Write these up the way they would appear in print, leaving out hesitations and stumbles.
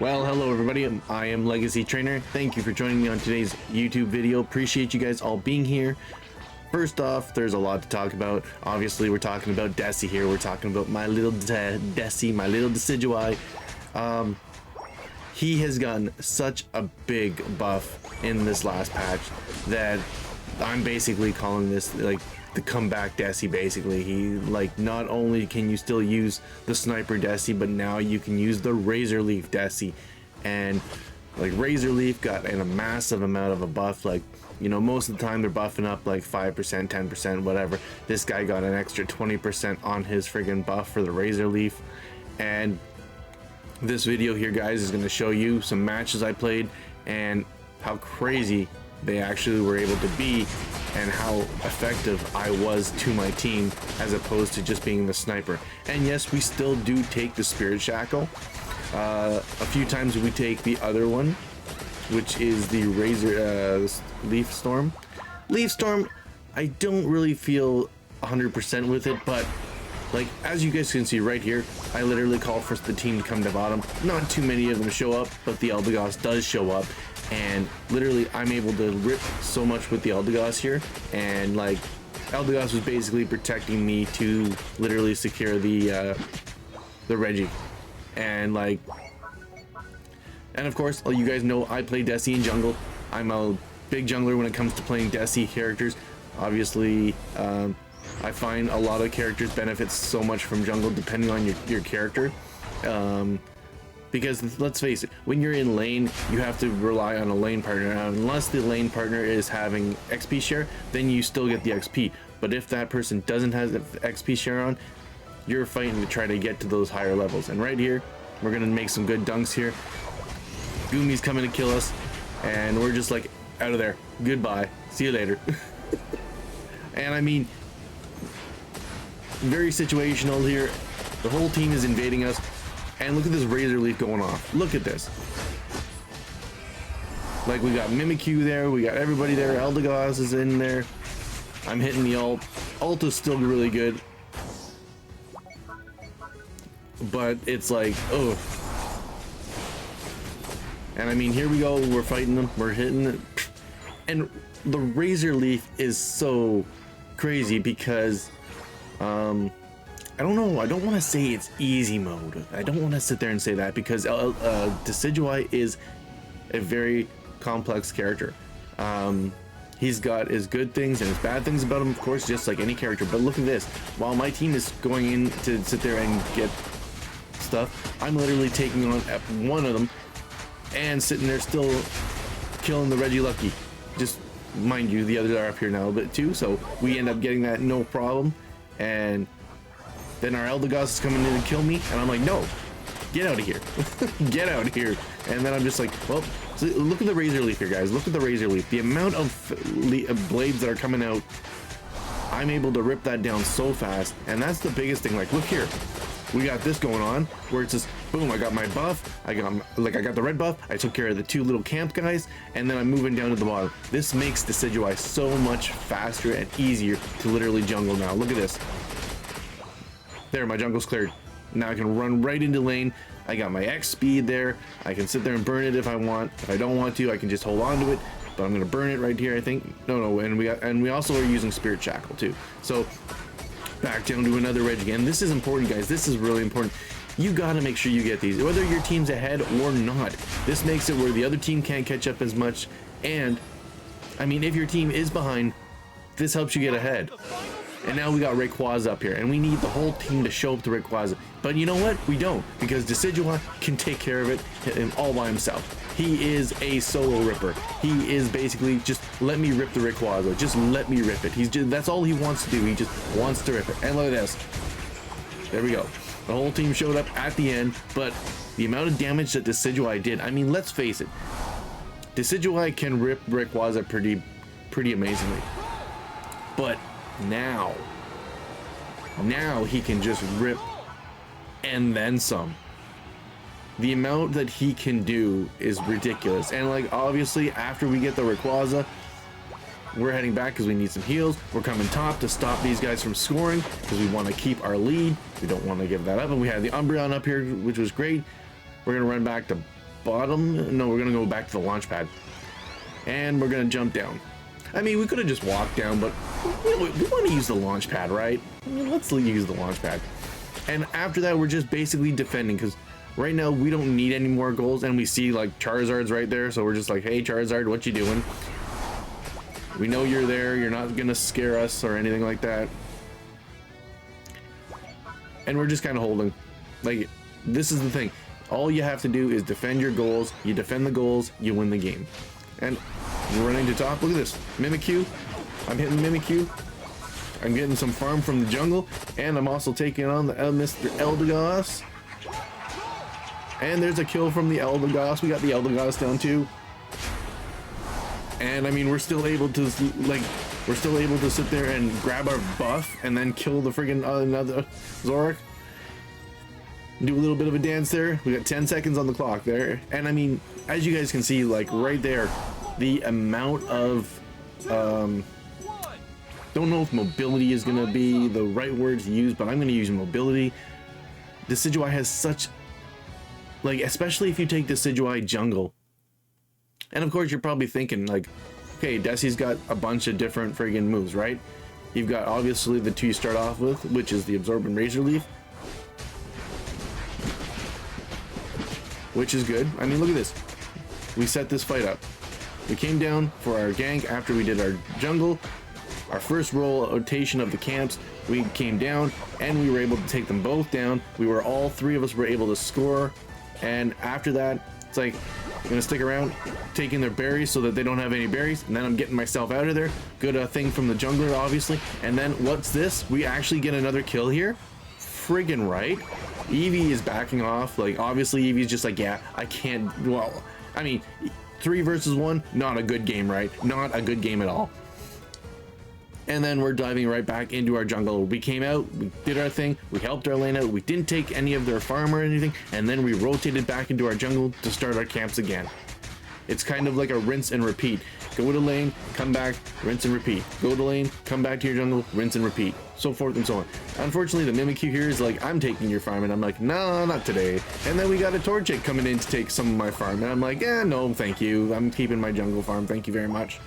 Well, hello everybody, I am Legacy Trainer. Thank you for joining me on today's YouTube video. Appreciate you guys all being here. First off, there's a lot to talk about. Obviously, we're talking about Deci here. We're talking about my little Deci, my little Decidueye. He has gotten such a big buff in this last patch that I'm basically calling this like the comeback Deci. Basically, he like not only can you still use the sniper Deci, but now you can use the razor leaf Deci. And like razor leaf got a massive amount of a buff. Like, you know, most of the time they're buffing up like 5%, 10%, whatever. This guy got an extra 20% on his friggin' buff for the razor leaf. And this video here, guys, is going to show you some matches I played and how crazy they actually were able to be and how effective I was to my team as opposed to just being the sniper. And yes, we still do take the Spirit Shackle. A few times we take the other one, which is the Razor Leaf Storm. Leaf Storm, I don't really feel 100% with it, but like as you guys can see right here, I literally call for the team to come to bottom. Not too many of them show up, but the Eldegoss does show up, and literally I'm able to rip so much with the Eldegoss here. And like Eldegoss was basically protecting me to literally secure the Reggie. And like, and of course, you guys know I play Deci in jungle. I'm a big jungler when it comes to playing Deci characters. Obviously, I find a lot of characters benefit so much from jungle depending on your character. Because let's face it, when you're in lane, you have to rely on a lane partner. Now, unless the lane partner is having XP share, then you still get the XP. But if that person doesn't have the XP share on, you're fighting to try to get to those higher levels. And right here, we're gonna make some good dunks here. Gumi's coming to kill us, and we're just like out of there. Goodbye. See you later. And I mean, very situational here. The whole team is invading us, and look at this razor leaf going off. Look at this. Like, we got Mimikyu there, we got everybody there. Eldegoss is in there. I'm hitting the ult. Ult is still really good, but it's like, oh. And I mean, here we go, we're fighting them, we're hitting it. And the razor leaf is so crazy because I don't know, I don't want to say it's easy mode. I don't want to sit there and say that, because Decidueye is a very complex character. He's got his good things and his bad things about him, of course, just like any character. But look at this, while my team is going in to sit there and get stuff, I'm literally taking on one of them and sitting there still killing the Regilucky. Just mind you, the others are up here now a bit too, so we end up getting that no problem. And then our Eldegoss is coming in to kill me, and I'm like, no, get out of here. Get out of here. And then I'm just like, well, so look at the razor leaf here, guys. Look at the razor leaf. The amount of blades that are coming out, I'm able to rip that down so fast. And that's the biggest thing. Like, look here, we got this going on where it's just boom, I got my buff, I got the red buff, I took care of the two little camp guys, and then I'm moving down to the bottom. This makes Decidueye so much faster and easier to literally jungle now. Look at this. There, my jungle's cleared. Now I can run right into lane. I got my X speed there. I can sit there and burn it if I want. If I don't want to, I can just hold on to it. But I'm gonna burn it right here, I think. No, and we also are using Spirit Shackle too. So back down to another Reg again. This is important, guys. This is really important. You gotta make sure you get these, whether your team's ahead or not. This makes it where the other team can't catch up as much. And I mean, if your team is behind, this helps you get ahead. And now we got Rayquaza up here, and we need the whole team to show up to Rayquaza. But you know what? We don't, because Decidueye can take care of it all by himself. He is a solo ripper. He is basically just let me rip the Rayquaza. Just let me rip it. That's all he wants to do. He just wants to rip it. And look at this. There we go. The whole team showed up at the end, but the amount of damage that Decidueye did, I mean, let's face it. Decidueye can rip Rayquaza pretty amazingly. But now he can just rip and then some. The amount that he can do is ridiculous. And like, obviously, after we get the Rayquaza, we're heading back because we need some heals. We're coming top to stop these guys from scoring because we want to keep our lead. We don't want to give that up. And we had the Umbreon up here, which was great. We're gonna run back to bottom. No, we're gonna go back to the launch pad. And we're gonna jump down. I mean, we could have just walked down, but we want to use the launch pad, right? I mean, let's use the launch pad. And after that, we're just basically defending, because right now we don't need any more goals, and we see like Charizard's right there, so we're just like, hey Charizard, what you doing? We know you're there, you're not gonna scare us or anything like that. And we're just kind of holding. Like, this is the thing. All you have to do is defend your goals. You defend the goals, you win the game. And we're running to top. Look at this. Mimikyu. I'm hitting Mimikyu. I'm getting some farm from the jungle. And I'm also taking on the Mr. Eldegoss. And there's a kill from the Eldegoss. We got the Eldegoss down too. And I mean, we're still able to sit there and grab our buff and then kill the friggin' another Zoroark. Do a little bit of a dance there. We got 10 seconds on the clock there. And I mean, as you guys can see, like right there, the amount of don't know if mobility is gonna be the right word to use, but I'm gonna use mobility. Decidueye has such, like, especially if you take Decidueye jungle. And of course you're probably thinking like, okay, Deci's got a bunch of different friggin' moves, right? You've got obviously the two you start off with, which is the Absorb and Razor Leaf, which is good. I mean, look at this. We set this fight up. We came down for our gank after we did our jungle. Our first rotation of the camps, we came down and we were able to take them both down. All three of us were able to score. And after that, it's like, I'm gonna stick around, taking their berries so that they don't have any berries. And then I'm getting myself out of there. Good thing from the jungler, obviously. And then what's this? We actually get another kill here. Friggin' right. Eevee is backing off. Like, obviously Eevee's just like, yeah, I can't. Well, I mean, 3 versus 1, not a good game, right? Not a good game at all. And then we're diving right back into our jungle. We came out, we did our thing, we helped our lane out, we didn't take any of their farm or anything, and then we rotated back into our jungle to start our camps again. It's kind of like a rinse and repeat. Go to lane, come back, rinse and repeat. Go to lane, come back to your jungle, rinse and repeat. So forth and so on. Unfortunately, the Mimikyu here is like, I'm taking your farm, and I'm like, nah, not today. And then we got a Torchic coming in to take some of my farm, and I'm like, no, thank you. I'm keeping my jungle farm, thank you very much.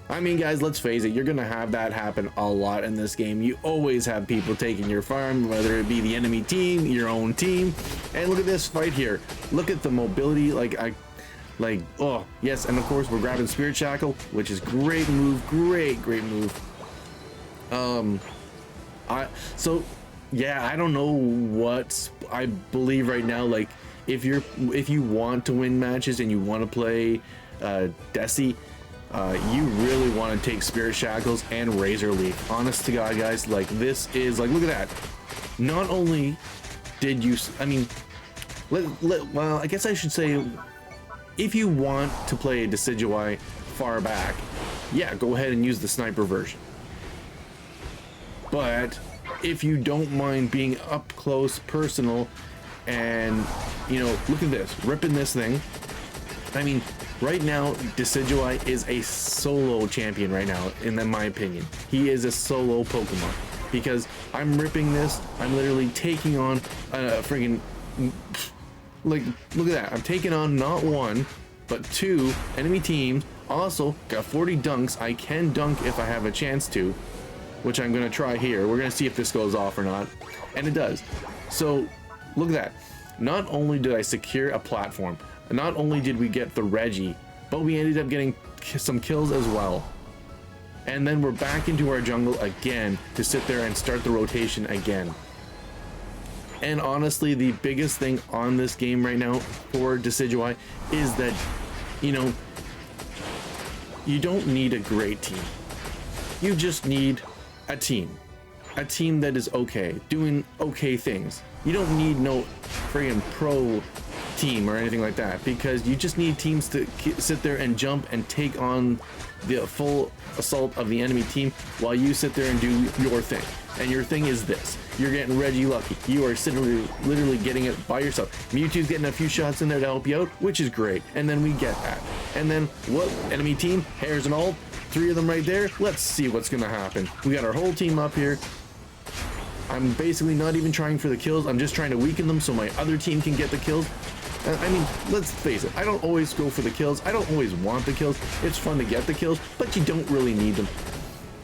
I mean, guys, let's face it, you're gonna have that happen a lot in this game. You always have people taking your farm, whether it be the enemy team, your own team. And look at this fight here. Look at the mobility, oh yes, and of course we're grabbing Spirit Shackle, which is great move, great move. So yeah, I don't know what I believe right now. Like, if you want to win matches and you want to play Deci, you really want to take Spirit Shackles and Razor Leaf. Honest to God, guys, like, this is like, look at that. Not only did you, I mean, well, I guess I should say, if you want to play Decidueye far back, yeah, go ahead and use the sniper version. But if you don't mind being up close, personal, and, you know, look at this, ripping this thing. I mean, right now, Decidueye is a solo champion right now, in my opinion. He is a solo Pokemon. Because I'm ripping this, I'm literally taking on a friggin', like, look at that. I'm taking on not 1, but 2 enemy teams. Also, got 40 dunks. I can dunk if I have a chance to, which I'm gonna try here. We're gonna see if this goes off or not. And it does. So, look at that. Not only did I secure a platform, not only did we get the Reggie, but we ended up getting some kills as well. And then we're back into our jungle again to sit there and start the rotation again. And honestly, the biggest thing on this game right now for Decidueye is that, you know, you don't need a great team. You just need a team. A team that is okay, doing okay things. You don't need no friggin' pro team or anything like that, because you just need teams to sit there and jump and take on the full assault of the enemy team while you sit there and do your thing. And your thing is this: you're getting Reggie lucky. You are sitting literally getting it by yourself. Mewtwo's getting a few shots in there to help you out, which is great. And then we get that. And then what? Enemy team, hairs and all, 3 of them right there. Let's see what's gonna happen. We got our whole team up here. I'm basically not even trying for the kills. I'm just trying to weaken them so my other team can get the kills. I mean, let's face it, I don't always go for the kills. I don't always want the kills. It's fun to get the kills, but you don't really need them.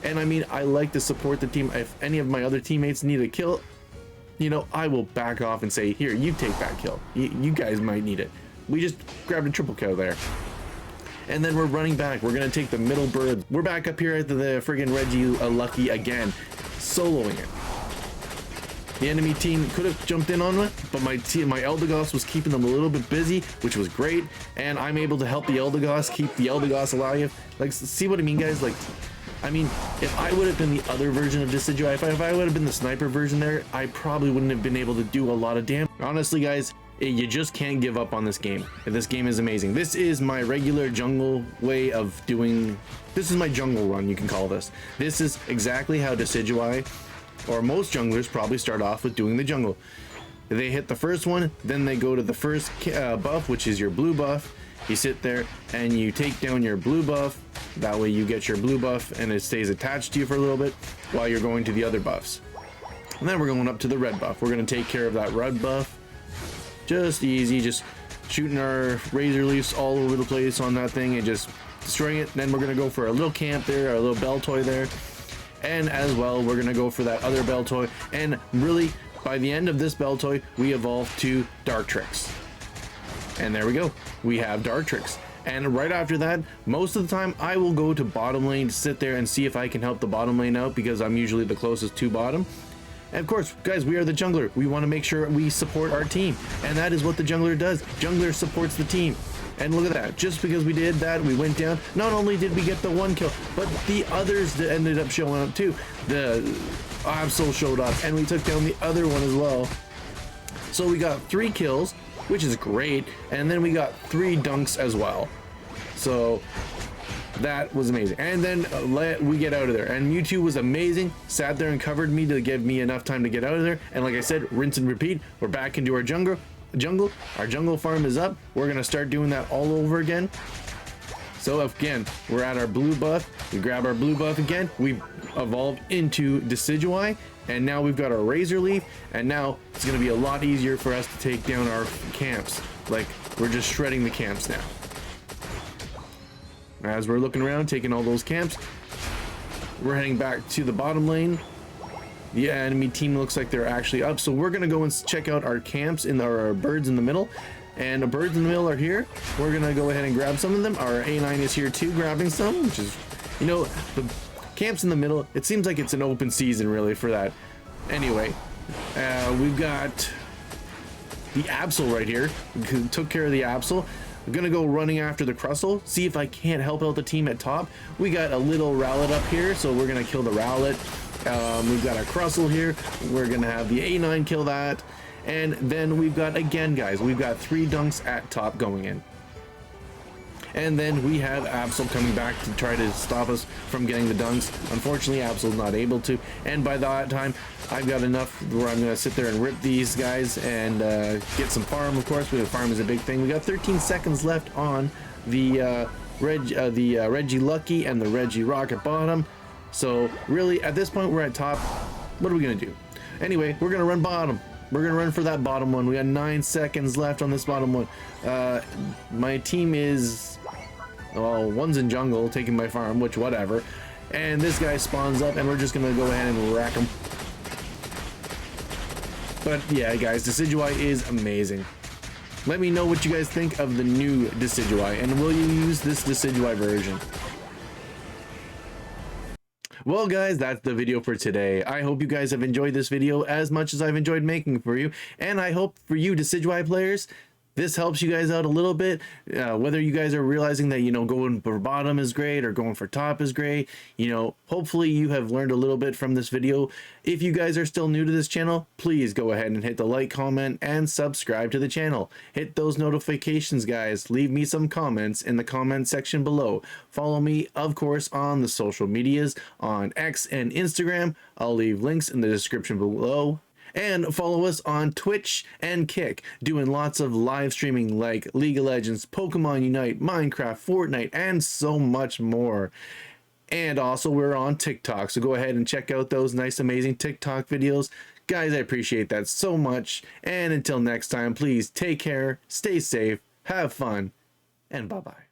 And I mean, I like to support the team. If any of my other teammates need a kill, you know, I will back off and say, here, you take that kill. You guys might need it. We just grabbed a triple kill there. And then we're running back. We're going to take the middle bird. We're back up here at the friggin' Lucky again, soloing it. The enemy team could have jumped in on it, but my Eldegoss was keeping them a little bit busy, which was great. And I'm able to help the Eldegoss keep the Eldegoss alive. Like, see what I mean, guys? Like, I mean, if I would have been the other version of Decidueye, if I would have been the sniper version there, I probably wouldn't have been able to do a lot of damage. Honestly, guys, you just can't give up on this game. This game is amazing. This is my regular jungle way of doing. This is my jungle run, you can call this. This is exactly how Decidueye, or most junglers, probably start off with doing the jungle. They hit the first one, then they go to the first buff, which is your blue buff. You sit there and you take down your blue buff. That way you get your blue buff and it stays attached to you for a little bit while you're going to the other buffs. And then we're going up to the red buff. We're going to take care of that red buff. Just easy, just shooting our razor leaves all over the place on that thing and just destroying it. Then we're going to go for a little camp there, a little bell toy there. And as well, we're going to go for that other bell toy. And really, by the end of this bell toy, we evolve to Dartrix. And there we go. We have Dartrix. And right after that, most of the time, I will go to bottom lane to sit there and see if I can help the bottom lane out because I'm usually the closest to bottom. And of course, guys, we are the jungler. We want to make sure we support our team. And that is what the jungler does. Jungler supports the team. And look at that. Just because we did that, we went down. Not only did we get the one kill, but the others that ended up showing up too. The Absol showed up and we took down the other one as well. So we got 3 kills, which is great. And then we got 3 dunks as well. So that was amazing. And then we get out of there. And Mewtwo was amazing. Sat there and covered me to give me enough time to get out of there. And like I said, rinse and repeat. We're back into our jungle. Our jungle farm is up. We're gonna start doing that all over again. So again, we're at our blue buff. We grab our blue buff again. We evolved into Decidueye, and now we've got our razor leaf. And now it's gonna be a lot easier for us to take down our camps. Like, we're just shredding the camps now. As we're looking around, taking all those camps, we're heading back to the bottom lane. The enemy team looks like they're actually up, so we're gonna go and check out our camps in our birds in the middle. And the birds in the middle are here. We're gonna go ahead and grab some of them. Our A9 is here too, grabbing some, which is, you know, the camps in the middle. It seems like it's an open season really for that. Anyway, we've got the Absol right here. We took care of the Absol. I'm gonna go running after the Crustle, see if I can't help out the team at top. We got a little Rowlet up here, so we're gonna kill the Rowlet. We've got a Crustle here. We're gonna have the A9 kill that. And then we've got, again, guys, we've got 3 dunks at top going in. And then we have Absol coming back to try to stop us from getting the dunks. Unfortunately, Absol's not able to. And by that time, I've got enough where I'm going to sit there and rip these guys and get some farm, of course. Because farm is a big thing. We got 13 seconds left on the Reggie Lucky and the Reggie Rock at bottom. So really, at this point, we're at top. What are we going to do? Anyway, we're going to run bottom. We're going to run for that bottom one. We got 9 seconds left on this bottom one. My team is, well, one's in jungle, taking my farm, which whatever. And this guy spawns up, and we're just going to go ahead and rack him. But yeah, guys, Decidueye is amazing. Let me know what you guys think of the new Decidueye, and will you use this Decidueye version? Well, guys, that's the video for today. I hope you guys have enjoyed this video as much as I've enjoyed making it for you. And I hope for you Decidueye players, this helps you guys out a little bit. Whether you guys are realizing that, you know, going for bottom is great or going for top is great, you know, hopefully you have learned a little bit from this video. If you guys are still new to this channel, please go ahead and hit the like, comment, and subscribe to the channel. Hit those notifications, guys. Leave me some comments in the comment section below. Follow me, of course, on the social medias on X and Instagram. I'll leave links in the description below. And follow us on Twitch and Kick, doing lots of live streaming like League of Legends, Pokemon Unite, Minecraft, Fortnite, and so much more. And also we're on TikTok, so go ahead and check out those nice, amazing TikTok videos. Guys, I appreciate that so much. And until next time, please take care, stay safe, have fun, and bye-bye.